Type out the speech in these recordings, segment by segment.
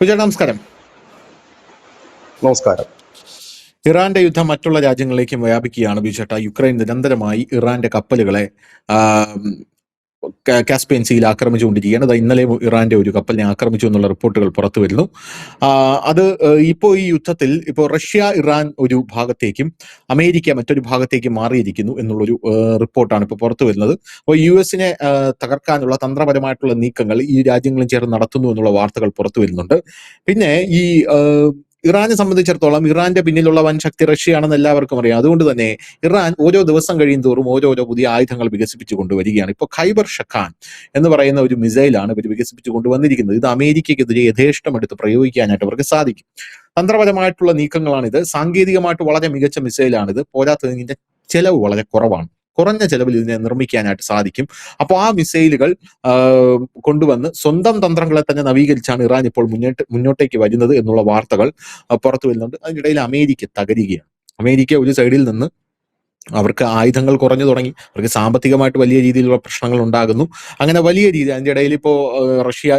ചേട്ടാ നമസ്കാരം. നമസ്കാരം. ഇറാന്റെ യുദ്ധം മറ്റുള്ള രാജ്യങ്ങളിലേക്കും വ്യാപിക്കുകയാണ് ബിജേട്ട. യുക്രൈൻ നിരന്തരമായി ഇറാന്റെ കപ്പലുകളെ കാസ്പിയൻ സീയിൽ ആക്രമിച്ചുകൊണ്ടിരിക്കുകയാണ്. അത് ഇന്നലെ ഇറാന്റെ ഒരു കപ്പലിനെ ആക്രമിച്ചു എന്നുള്ള റിപ്പോർട്ടുകൾ പുറത്തു വരുന്നു. അത് ഇപ്പോൾ ഈ യുദ്ധത്തിൽ ഇപ്പോൾ റഷ്യ ഇറാൻ ഒരു ഭാഗത്തേക്കും അമേരിക്ക മറ്റൊരു ഭാഗത്തേക്കും മാറിയിരിക്കുന്നു എന്നുള്ളൊരു റിപ്പോർട്ടാണ് ഇപ്പോൾ പുറത്തു വരുന്നത്. അപ്പോൾ US-നെ തകർക്കാനുള്ള തന്ത്രപരമായിട്ടുള്ള നീക്കങ്ങൾ ഈ രാജ്യങ്ങളും ചേർന്ന് നടത്തുന്നു എന്നുള്ള വാർത്തകൾ പുറത്തു വരുന്നുണ്ട്. പിന്നെ ഈ ഇറാനെ സംബന്ധിച്ചിടത്തോളം ഇറാന്റെ പിന്നിലുള്ള വൻ ശക്തി റഷ്യയാണെന്ന് എല്ലാവർക്കും അറിയാം. അതുകൊണ്ട് തന്നെ ഇറാൻ ഓരോ ദിവസം കഴിയും തോറും ഓരോരോ പുതിയ ആയുധങ്ങൾ വികസിപ്പിച്ചു കൊണ്ടുവരികയാണ്. ഇപ്പോൾ ഖൈബർ ഷഖാൻ എന്ന് പറയുന്ന ഒരു മിസൈലാണ് ഇവർ വികസിപ്പിച്ചു കൊണ്ടുവന്നിരിക്കുന്നത്. ഇത് അമേരിക്കയ്ക്കെതിരെ യഥേഷ്ടം എടുത്ത് പ്രയോഗിക്കാനായിട്ട് അവർക്ക് സാധിക്കും. തന്ത്രപരമായിട്ടുള്ള നീക്കങ്ങളാണിത്. സാങ്കേതികമായിട്ട് വളരെ മികച്ച മിസൈലാണിത്. പോരാത്തതിന് ഇതിന്റെ ചെലവ് വളരെ കുറവാണ്. കുറഞ്ഞ ചെലവിൽ ഇതിനെ നിർമ്മിക്കാനായിട്ട് സാധിക്കും. അപ്പോൾ ആ മിസൈലുകൾ കൊണ്ടുവന്ന് സ്വന്തം തന്ത്രങ്ങളെ തന്നെ നവീകരിച്ചാണ് ഇറാൻ ഇപ്പോൾ മുന്നോട്ടേക്ക് വരുന്നത് എന്നുള്ള വാർത്തകൾ പുറത്തു വരുന്നുണ്ട്. അതിനിടയിൽ അമേരിക്ക തകരുകയാണ്. അമേരിക്ക ഒരു സൈഡിൽ നിന്ന് അവർക്ക് ആയുധങ്ങൾ കുറഞ്ഞു തുടങ്ങി, അവർക്ക് സാമ്പത്തികമായിട്ട് വലിയ രീതിയിലുള്ള പ്രശ്നങ്ങൾ ഉണ്ടാകുന്നു. അങ്ങനെ വലിയ രീതി അതിൻ്റെ ഇടയിൽ ഇപ്പോൾ റഷ്യ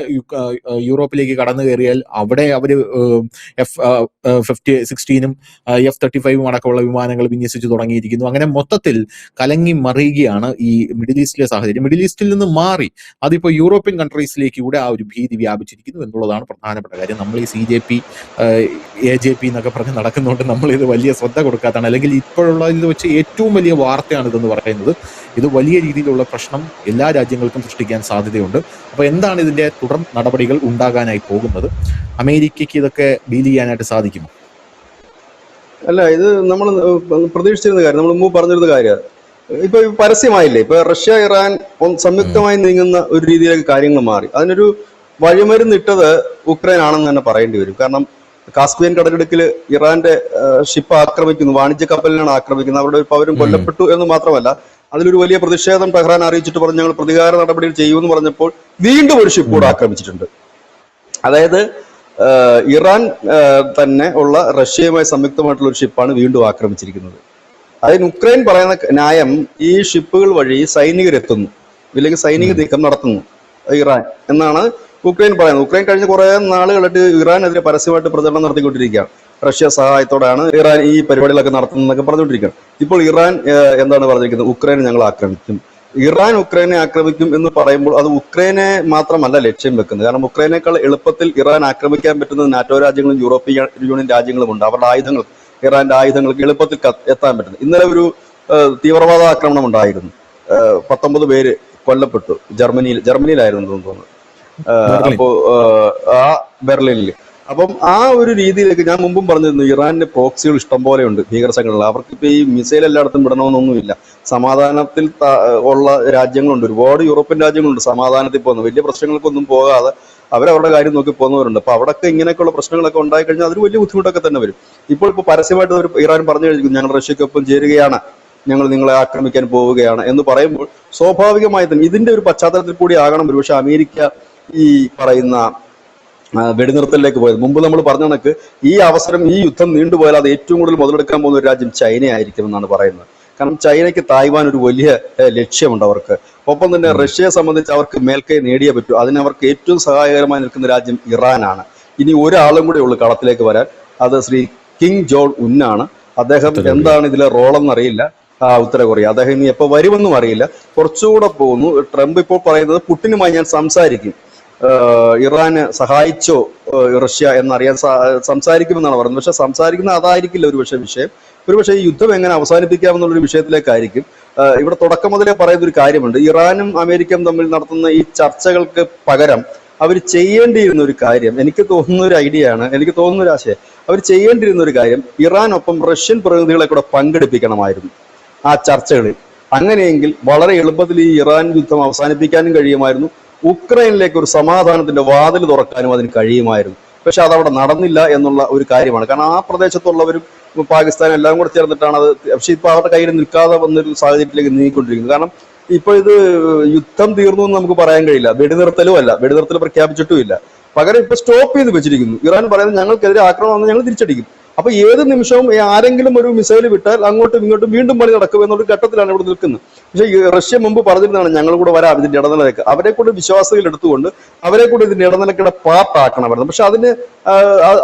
യൂറോപ്പിലേക്ക് കടന്നു കയറിയാൽ അവിടെ അവർ F-16 F-35 അടക്കമുള്ള വിമാനങ്ങൾ വിന്യസിച്ചു തുടങ്ങിയിരിക്കുന്നു. അങ്ങനെ മൊത്തത്തിൽ കലങ്ങി മറിയുകയാണ് ഈ മിഡിൽ ഈസ്റ്റിലെ സാഹചര്യം. മിഡിൽ ഈസ്റ്റിൽ നിന്ന് മാറി അതിപ്പോൾ യൂറോപ്യൻ കൺട്രീസിലേക്ക് കൂടെ ആ ഒരു ഭീതി വ്യാപിച്ചിരിക്കുന്നു എന്നുള്ളതാണ് പ്രധാനപ്പെട്ട കാര്യം. നമ്മൾ ഈ CJP AJP എന്നൊക്കെ പറഞ്ഞ് നടക്കുന്നതുകൊണ്ട് നമ്മളിത് വലിയ ശ്രദ്ധ കൊടുക്കാത്തതാണ്. അല്ലെങ്കിൽ ഇപ്പോഴുള്ളതിൽ വെച്ച് ഏറ്റവും വലിയ വാർത്തയാണ് ഇതെന്ന് പറയുന്നത്. ഇത് വലിയ രീതിയിലുള്ള പ്രശ്നം എല്ലാ രാജ്യങ്ങൾക്കും സൃഷ്ടിക്കാൻ സാധ്യതയുണ്ട്. അപ്പോൾ എന്താണ് ഇതിന്റെ തുടർ നടപടികൾ ഉണ്ടാകാനായി പോകുന്നത്? അമേരിക്കയ്ക്ക് ഇതൊക്കെ ഡീൽ ചെയ്യാനായിട്ട് സാധിക്കുമോ? അല്ല, ഇത് നമ്മൾ പ്രതീക്ഷിച്ചിരുന്ന കാര്യം, നമ്മൾ മുമ്പ് പറഞ്ഞിരുന്ന കാര്യം. ഇപ്പൊ പരസ്യമായില്ലേ, ഇപ്പൊ റഷ്യ ഇറാൻ സംയുക്തമായി നീങ്ങുന്ന ഒരു രീതിയിലേക്ക് കാര്യങ്ങൾ മാറി. അതിനൊരു വഴിമരുന്നിട്ടത് ഉക്രൈൻ ആണെന്ന് തന്നെ പറയേണ്ടി വരും. കാരണം കാസ്പിയൻ കടലിടുക്കിൽ ഇറാന്റെ ഷിപ്പ് ആക്രമിക്കുന്നു, വാണിജ്യ കപ്പലിനാണ് ആക്രമിക്കുന്നത്. അവരുടെ ഒരു പൗരൻ കൊല്ലപ്പെട്ടു എന്ന് മാത്രമല്ല, അതിലൊരു വലിയ പ്രതിഷേധം ടെഹ്റാൻ അറിയിച്ചിട്ട് പറഞ്ഞ് ഞങ്ങൾ പ്രതികാര നടപടികൾ ചെയ്യുമെന്ന് പറഞ്ഞപ്പോൾ വീണ്ടും ഒരു ഷിപ്പ് കൂടെ ആക്രമിച്ചിട്ടുണ്ട്. അതായത് ഇറാൻ തന്നെ ഉള്ള റഷ്യയുമായി സംയുക്തമായിട്ടുള്ള ഒരു ഷിപ്പാണ് വീണ്ടും ആക്രമിച്ചിരിക്കുന്നത്. അതിന് ഉക്രൈൻ പറയുന്ന ന്യായം ഈ ഷിപ്പുകൾ വഴി സൈനികരെത്തുന്നു, ഇല്ലെങ്കിൽ സൈനിക നീക്കം നടത്തുന്നു ഇറാൻ എന്നാണ് ഉക്രൈൻ പറയുന്നത്. ഉക്രൈൻ കഴിഞ്ഞ കുറെ നാളുകളായിട്ട് ഇറാനെതിരെ പരസ്യമായിട്ട് പ്രചരണം നടത്തിക്കൊണ്ടിരിക്കുകയാണ്. റഷ്യ സഹായത്തോടാണ് ഇറാൻ ഈ പരിപാടികളൊക്കെ നടത്തുന്നതെന്നൊക്കെ പറഞ്ഞുകൊണ്ടിരിക്കുകയാണ്. ഇപ്പോൾ ഇറാൻ എന്താണ് പറഞ്ഞിരിക്കുന്നത്? ഉക്രൈനെ ഞങ്ങൾ ആക്രമിക്കും, ഇറാൻ ഉക്രൈനെ ആക്രമിക്കും എന്ന് പറയുമ്പോൾ അത് ഉക്രൈനെ മാത്രമല്ല ലക്ഷ്യം വെക്കുന്നത്. കാരണം ഉക്രൈനേക്കാൾ എളുപ്പത്തിൽ ഇറാൻ ആക്രമിക്കാൻ പറ്റുന്നത് നാറ്റോ രാജ്യങ്ങളും യൂറോപ്യൻ യൂണിയൻ രാജ്യങ്ങളുമുണ്ട്. അവരുടെ ആയുധങ്ങൾ, ഇറാന്റെ ആയുധങ്ങൾക്ക് എളുപ്പത്തിൽ എത്താൻ പറ്റുന്നത്. ഇന്നലെ ഒരു തീവ്രവാദ ആക്രമണം ഉണ്ടായിരുന്നു. 19 പേര് കൊല്ലപ്പെട്ടു. ജർമ്മനിയിലായിരുന്നു തോന്നുന്നു. അപ്പോ ആ ബെർലിനിൽ. അപ്പം ആ ഒരു രീതിയിലേക്ക് ഞാൻ മുമ്പും പറഞ്ഞിരുന്നു, ഇറാനിന് പ്രോക്സികൾ ഇഷ്ടം പോലെ ഉണ്ട് ഭീകര സംഘടനകൾ. അവർക്ക് ഇപ്പൊ ഈ മിസൈൽ എല്ലായിടത്തും വിടണമെന്നൊന്നുമില്ല. സമാധാനത്തിൽ ഉള്ള രാജ്യങ്ങളുണ്ട്, ഒരുപാട് യൂറോപ്യൻ രാജ്യങ്ങളുണ്ട് സമാധാനത്തിൽ പോകുന്നത്. വലിയ പ്രശ്നങ്ങൾക്കൊന്നും പോകാതെ അവരവരുടെ കാര്യം നോക്കി പോകുന്നവരുണ്ട്. അപ്പൊ അവിടെയൊക്കെ ഇങ്ങനെയൊക്കെയുള്ള പ്രശ്നങ്ങളൊക്കെ ഉണ്ടായി കഴിഞ്ഞാൽ അതൊരു വലിയ ബുദ്ധിമുട്ടൊക്കെ തന്നെ വരും. ഇപ്പോൾ പരസ്യമായിട്ട് ഇറാൻ പറഞ്ഞു കഴിഞ്ഞു, ഞങ്ങൾ റഷ്യക്കൊപ്പം ചേരുകയാണ്, ഞങ്ങൾ നിങ്ങളെ ആക്രമിക്കാൻ പോവുകയാണ് എന്ന് പറയുമ്പോൾ സ്വാഭാവികമായി തന്നെ ഇതിന്റെ ഒരു പശ്ചാത്തലത്തിൽ കൂടി ആകണം ഒരുപക്ഷെ അമേരിക്ക ഈ പറയുന്ന വെടിനിർത്തലിലേക്ക് പോയത്. മുമ്പ് നമ്മൾ പറഞ്ഞ കണക്ക് ഈ അവസരം, ഈ യുദ്ധം നീണ്ടുപോയാൽ അത് ഏറ്റവും കൂടുതൽ മുതലെടുക്കാൻ പോകുന്ന ഒരു രാജ്യം ചൈനയായിരിക്കും എന്നാണ് പറയുന്നത്. കാരണം ചൈനയ്ക്ക് തായ്വാൻ ഒരു വലിയ ലക്ഷ്യമുണ്ട് അവർക്ക്. ഒപ്പം തന്നെ റഷ്യയെ സംബന്ധിച്ച് അവർക്ക് മേൽക്കൈ നേടിയേ പറ്റൂ. അതിനവർക്ക് ഏറ്റവും സഹായകരമായി നിൽക്കുന്ന രാജ്യം ഇറാനാണ്. ഇനി ഒരാളും കൂടെ ഉള്ളു കളത്തിലേക്ക് വരാൻ, അത് ശ്രീ കിം ജോൺ ഉന്നാണ്. അദ്ദേഹം എന്താണ് ഇതിലെ റോളെന്നറിയില്ല. ഉത്തര കൊറിയ, അദ്ദേഹം ഇനി എപ്പോൾ വരുമെന്നും അറിയില്ല. കുറച്ചുകൂടെ പോകുന്നു. ട്രംപ് ഇപ്പോൾ പറയുന്നത് പുടിനുമായി ഞാൻ സംസാരിക്കും, ഇറാന് സഹായിച്ചോ റഷ്യ എന്നറിയാൻ സംസാരിക്കുമെന്നാണ് പറയുന്നത്. പക്ഷെ സംസാരിക്കുന്ന അതായിരിക്കില്ല ഒരുപക്ഷെ വിഷയം. ഒരുപക്ഷെ ഈ യുദ്ധം എങ്ങനെ അവസാനിപ്പിക്കാമെന്നുള്ളൊരു വിഷയത്തിലേക്കായിരിക്കും. ഇവിടെ തുടക്കം മുതലേ പറയുന്ന ഒരു കാര്യമുണ്ട്, ഇറാനും അമേരിക്കയും തമ്മിൽ നടത്തുന്ന ഈ ചർച്ചകൾക്ക് പകരം അവർ ചെയ്യേണ്ടിയിരുന്ന ഒരു കാര്യം, എനിക്ക് തോന്നുന്ന ഒരു ഐഡിയ ആണ്, എനിക്ക് തോന്നുന്ന ഒരു ആശയം, അവർ ചെയ്യേണ്ടിയിരുന്ന ഒരു കാര്യം ഇറാനൊപ്പം റഷ്യൻ പ്രതിനിധികളെ കൂടെ പങ്കെടുപ്പിക്കണമായിരുന്നു ആ ചർച്ചകളിൽ. അങ്ങനെയെങ്കിൽ വളരെ എളുപ്പത്തിൽ ഈ ഇറാൻ യുദ്ധം അവസാനിപ്പിക്കാനും കഴിയുമായിരുന്നു, ഉക്രൈനിലേക്ക് ഒരു സമാധാനത്തിന്റെ വാതിൽ തുറക്കാനും അതിന് കഴിയുമായിരുന്നു. പക്ഷെ അതവിടെ നടന്നില്ല എന്നുള്ള ഒരു കാര്യമാണ്. കാരണം ആ പ്രദേശത്തുള്ളവരും പാകിസ്ഥാനും എല്ലാം കൂടെ ചേർന്നിട്ടാണ് അത്. പക്ഷെ ഇപ്പൊ അവരുടെ കയ്യിൽ നിൽക്കാതെ വന്നൊരു സാഹചര്യത്തിലേക്ക് നീങ്ങിക്കൊണ്ടിരിക്കുന്നത്. കാരണം ഇപ്പൊ ഇത് യുദ്ധം തീർന്നു എന്ന് നമുക്ക് പറയാൻ കഴിയില്ല. വെടിനിർത്തലും അല്ല, വെടിനിർത്തൽ പ്രഖ്യാപിച്ചിട്ടും ഇല്ല. പകരം ഇപ്പൊ സ്റ്റോപ്പ് ചെയ്ത് വെച്ചിരിക്കുന്നു. ഇറാൻ പറയുന്നത് ഞങ്ങൾക്കെതിരെ ആക്രമണം വന്ന് ഞങ്ങൾ തിരിച്ചടിക്കും. അപ്പൊ ഏത് നിമിഷവും ആരെങ്കിലും ഒരു മിസൈൽ വിട്ടാൽ അങ്ങോട്ടും ഇങ്ങോട്ടും വീണ്ടും പണി നടക്കും എന്നൊരു ഘട്ടത്തിലാണ് ഇവിടെ നിൽക്കുന്നത്. പക്ഷേ ഈ റഷ്യ മുമ്പ് പറഞ്ഞിരുന്നതാണ് ഞങ്ങൾ കൂടെ വരാം ഇതിന്റെ ഇടനിലക്ക്, അവരെ കൂടെ വിശ്വാസികൾ എടുത്തുകൊണ്ട് അവരെ കൂടെ ഇതിന്റെ ഇടനിലക്കുടെ പാർട്ടാക്കണമായിരുന്നു. പക്ഷെ അതിന്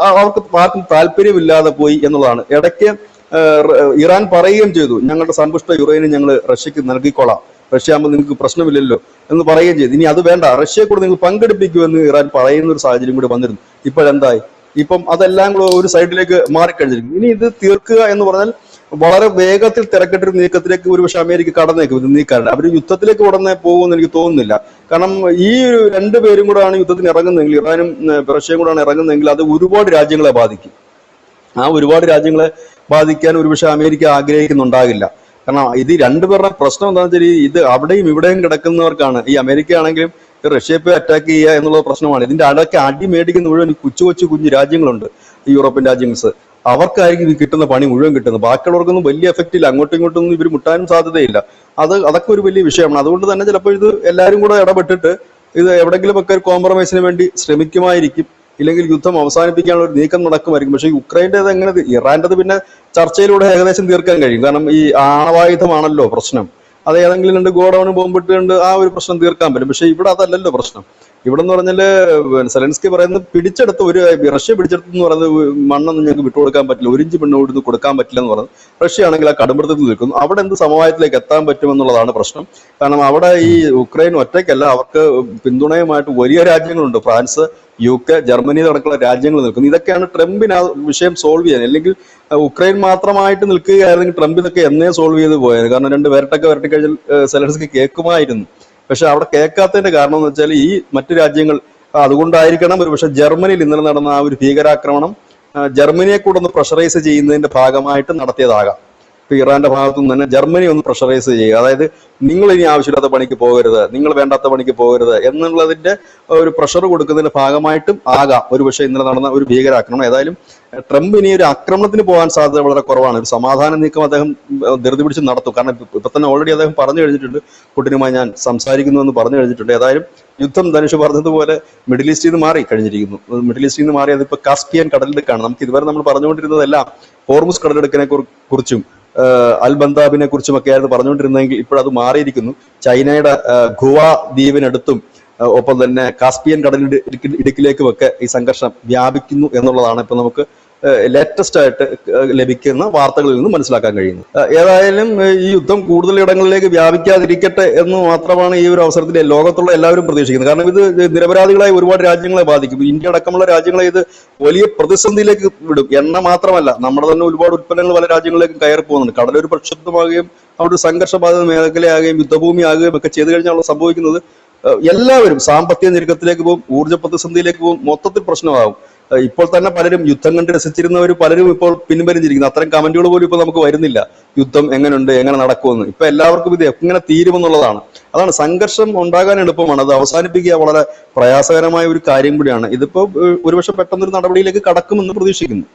അവർക്ക് ആർക്കും താല്പര്യമില്ലാതെ പോയി എന്നുള്ളതാണ്. ഇടയ്ക്ക് ഇറാൻ പറയുകയും ചെയ്തു, ഞങ്ങളുടെ സമ്പുഷ്ട യുറേനിയം ഞങ്ങൾ റഷ്യക്ക് നൽകിക്കൊള്ളാം, റഷ്യ ആകുമ്പോൾ നിങ്ങൾക്ക് പ്രശ്നമില്ലല്ലോ എന്ന് പറയുകയും ചെയ്തു. ഇനി അത് വേണ്ട, റഷ്യയെ കൂടെ നിങ്ങൾ പങ്കെടുപ്പിക്കുമെന്ന് ഇറാൻ പറയുന്ന ഒരു സാഹചര്യം കൂടി വന്നിരുന്നു. ഇപ്പോഴെന്തായി? ഇപ്പം അതെല്ലാം കൂടെ ഒരു സൈഡിലേക്ക് മാറിക്കഴിഞ്ഞിരിക്കും. ഇനി ഇത് തീർക്കുക എന്ന് പറഞ്ഞാൽ വളരെ വേഗത്തിൽ തിരക്കിട്ടൊരു നീക്കത്തിലേക്ക് ഒരുപക്ഷെ അമേരിക്ക കടന്നേക്കും. ഇത് നീക്കാറുണ്ട് അവർ യുദ്ധത്തിലേക്ക് ഉടനെ പോകുമെന്ന് എനിക്ക് തോന്നുന്നില്ല. കാരണം ഈ രണ്ടുപേരും കൂടെയാണ് യുദ്ധത്തിന് ഇറങ്ങുന്നതെങ്കിൽ, ഇറാനും റഷ്യയും കൂടെയാണ് ഇറങ്ങുന്നതെങ്കിൽ അത് ഒരുപാട് രാജ്യങ്ങളെ ബാധിക്കും. ആ ഒരുപാട് രാജ്യങ്ങളെ ബാധിക്കാൻ ഒരുപക്ഷെ അമേരിക്ക ആഗ്രഹിക്കുന്നുണ്ടാകില്ല. കാരണം ഇത് രണ്ടുപേരുടെ പ്രശ്നം എന്താണെന്ന് വെച്ചാൽ ഇത് അവിടെയും ഇവിടെയും കിടക്കുന്നവർക്കാണ്. ഈ അമേരിക്ക ആണെങ്കിലും റഷ്യയെ പോയി അറ്റാക്ക് ചെയ്യുക എന്നുള്ള പ്രശ്നമാണ്. ഇതിന്റെ അടക്കെ അടി മേടിക്കുന്ന മുഴുവൻ കൊച്ചു കുഞ്ഞു രാജ്യങ്ങളുണ്ട്, ഈ യൂറോപ്യൻ രാജ്യങ്ങൾ. അവർക്കായിരിക്കും ഈ കിട്ടുന്ന പണി മുഴുവൻ കിട്ടുന്നത്. ബാക്കിയുള്ളവർക്കൊന്നും വലിയ എഫക്റ്റ് ഇല്ല, അങ്ങോട്ടും ഇങ്ങോട്ടൊന്നും ഇവർ മുട്ടാനും സാധ്യതയില്ല. അതൊക്കെ ഒരു വലിയ വിഷയമാണ്. അതുകൊണ്ട് തന്നെ ചിലപ്പോൾ ഇത് എല്ലാവരും കൂടെ ഇടപെട്ടിട്ട് ഇത് എവിടെയെങ്കിലുമൊക്കെ ഒരു കോംപ്രമൈസിന് വേണ്ടി ശ്രമിക്കുമായിരിക്കും. ഇല്ലെങ്കിൽ യുദ്ധം അവസാനിപ്പിക്കാനുള്ള ഒരു നീക്കം നടക്കുമായിരിക്കും. പക്ഷേ യുക്രൈൻ്റെത് എങ്ങനെ, ഇറാൻ്റെത് പിന്നെ ചർച്ചയിലൂടെ ഏകദേശം തീർക്കാൻ കഴിയും. കാരണം ഈ ആണവായുധമാണല്ലോ പ്രശ്നം. അത് ഏതെങ്കിലും രണ്ട് ഗോഡൌണ് ബോംബിട്ടുകൊണ്ട് ആ ഒരു പ്രശ്നം തീർക്കാൻ പറ്റും. പക്ഷെ ഇവിടെ അതല്ലല്ലോ പ്രശ്നം. ഇവിടെ എന്ന് പറഞ്ഞാല് സെലൻസ്കി പറയുന്നത് പിടിച്ചെടുത്ത് റഷ്യ പിടിച്ചെടുത്തെന്ന് പറയുന്നത് മണ്ണൊന്നും ഞങ്ങൾക്ക് വിട്ടുകൊടുക്കാൻ പറ്റില്ല, 1 ഇഞ്ച് മണ്ണ് ഇവിടുന്ന് കൊടുക്കാൻ പറ്റില്ല എന്ന് പറയുന്നത്. റഷ്യ ആണെങ്കിൽ ആ കടുംപിടുത്തത്തിൽ നിൽക്കുന്നു. അവിടെ എന്ത് സമവായത്തിലേക്ക് എത്താൻ പറ്റുമെന്നുള്ളതാണ് പ്രശ്നം. കാരണം അവിടെ ഈ ഉക്രൈൻ ഒറ്റയ്ക്കല്ല, അവർക്ക് പിന്തുണയുമായിട്ട് വലിയ രാജ്യങ്ങളുണ്ട്. ഫ്രാൻസ്, UK, ജർമ്മനി അടക്കമുള്ള രാജ്യങ്ങൾ നിൽക്കുന്നു. ഇതൊക്കെയാണ് ട്രംപിന് ആ വിഷയം സോൾവ് ചെയ്യാൻ. അല്ലെങ്കിൽ ഉക്രൈൻ മാത്രമായിട്ട് നിൽക്കുകയായിരുന്നെങ്കിൽ ട്രംപ് ഇതൊക്കെ എന്നേ സോൾവ് ചെയ്ത് പോയത്. കാരണം 2 വരട്ടി കഴിഞ്ഞാൽ സെലൻസ്കി കേൾക്കുമായിരുന്നു. പക്ഷെ അവിടെ കേൾക്കാത്തതിന്റെ കാരണം എന്ന് വെച്ചാൽ ഈ മറ്റു രാജ്യങ്ങൾ, അതുകൊണ്ടായിരിക്കണം ഒരു പക്ഷെ ജർമ്മനിയിൽ ഇന്നലെ നടന്ന ആ ഒരു ഭീകരാക്രമണം ജർമ്മനിയെ കൂടെ ഒന്ന് പ്രഷറൈസ് ചെയ്യുന്നതിന്റെ ഭാഗമായിട്ട് നടത്തിയതാകാം. ഇപ്പൊ ഇറാന്റെ ഭാഗത്തു നിന്ന് തന്നെ ജർമ്മനി ഒന്ന് പ്രഷറൈസ് ചെയ്യുക, അതായത് നിങ്ങൾ ഇനി ആവശ്യമില്ലാത്ത പണിക്ക് പോകരുത്, നിങ്ങൾ വേണ്ടാത്ത പണിക്ക് പോകരുത് എന്നുള്ളതിന്റെ ഒരു പ്രഷർ കൊടുക്കുന്നതിന്റെ ഭാഗമായിട്ടും ആകാം ഒരുപക്ഷെ ഇന്നലെ നടന്ന ഒരു ഭീകരാക്രമണം. ഏതായാലും ട്രംപ് ഇനി ഒരു ആക്രമണത്തിന് പോകാൻ സാധ്യത വളരെ കുറവാണ്. ഒരു സമാധാന നീക്കം അദ്ദേഹം ധൃതി പിടിച്ച് നടത്തും. കാരണം ഇപ്പൊ തന്നെ ഓൾറെഡി അദ്ദേഹം പറഞ്ഞു കഴിഞ്ഞിട്ടുണ്ട്, പുടിനുമായി ഞാൻ സംസാരിക്കുന്നു എന്ന് പറഞ്ഞു കഴിഞ്ഞിട്ടുണ്ട്. ഏതായാലും യുദ്ധം ധനുഷ് പറഞ്ഞതുപോലെ മിഡിൽ ഈസ്റ്റിൽ നിന്ന് മാറി കഴിഞ്ഞിരിക്കുന്നു. മിഡിൽ ഈസ്റ്റിൽ നിന്ന് മാറി അതിപ്പോ കാസ്പിയൻ കടലിടുക്കാണ്. നമുക്ക് ഇതുവരെ നമ്മൾ പറഞ്ഞുകൊണ്ടിരുന്നതെല്ലാം ഹോർമുസ് കടലിടുക്കിനെ കുറിച്ചും അൽബന്താബിനെ കുറിച്ചുമൊക്കെ ആയിരുന്നു പറഞ്ഞുകൊണ്ടിരുന്നതെങ്കിൽ ഇപ്പോഴത് മാറിയിരിക്കുന്നു. ചൈനയുടെ ഗുവ ദ്വീപിനടുത്തും ഒപ്പം തന്നെ കാസ്പിയൻ ഇടുക്കിലേക്കുമൊക്കെ ഈ സംഘർഷം വ്യാപിക്കുന്നു എന്നുള്ളതാണ് ഇപ്പൊ നമുക്ക് ലേറ്റസ്റ്റ് ആയിട്ട് ലഭിക്കുന്ന വാർത്തകളിൽ നിന്ന് മനസ്സിലാക്കാൻ കഴിയുന്നു. ഏതായാലും ഈ യുദ്ധം കൂടുതൽ ഇടങ്ങളിലേക്ക് വ്യാപിക്കാതിരിക്കട്ടെ എന്ന് മാത്രമാണ് ഈ ഒരു അവസരത്തിൽ ലോകത്തുള്ള എല്ലാവരും പ്രതീക്ഷിക്കുന്നത്. കാരണം ഇത് നിരപരാധികളായ ഒരുപാട് രാജ്യങ്ങളെ ബാധിക്കും. ഇന്ത്യ അടക്കമുള്ള രാജ്യങ്ങളെ ഇത് വലിയ പ്രതിസന്ധിയിലേക്ക് വിടും. എണ്ണ മാത്രമല്ല, നമ്മുടെ തന്നെ ഒരുപാട് ഉൽപ്പന്നങ്ങൾ പല രാജ്യങ്ങളിലേക്കും കയറി പോകുന്നുണ്ട്. കടലൊരു പ്രക്ഷുബ്ധമാകുകയും അവിടെ ഒരു സംഘർഷബാധിത മേഖലയാകുകയും യുദ്ധഭൂമിയാകുകയും ഒക്കെ ചെയ്തു കഴിഞ്ഞാൽ സംഭവിക്കുന്നത് എല്ലാവരും സാമ്പത്തിക ഞെരുക്കത്തിലേക്ക് പോകും, ഊർജ്ജ പ്രതിസന്ധിയിലേക്ക് പോകും, മൊത്തത്തിൽ പ്രശ്നമാകും. ഇപ്പോൾ തന്നെ പലരും യുദ്ധം കണ്ട് രസിച്ചിരുന്നവർ പലരും ഇപ്പോൾ പിൻവലിഞ്ഞിരിക്കുന്നു. അത്തരം കമന്റുകൾ പോലും ഇപ്പൊ നമുക്ക് വരുന്നില്ല. യുദ്ധം എങ്ങനെയുണ്ട്, എങ്ങനെ നടക്കുമെന്ന്. ഇപ്പൊ എല്ലാവർക്കും ഇത് എങ്ങനെ തീരുമെന്നുള്ളതാണ്. അതാണ്, സംഘർഷം ഉണ്ടാകാൻ എളുപ്പമാണ്, അത് അവസാനിപ്പിക്കുക വളരെ പ്രയാസകരമായ ഒരു കാര്യം കൂടിയാണ്. ഇതിപ്പോ ഒരുപക്ഷെ പെട്ടെന്നൊരു നടപടിയിലേക്ക് കടക്കുമെന്ന് പ്രതീക്ഷിക്കുന്നു.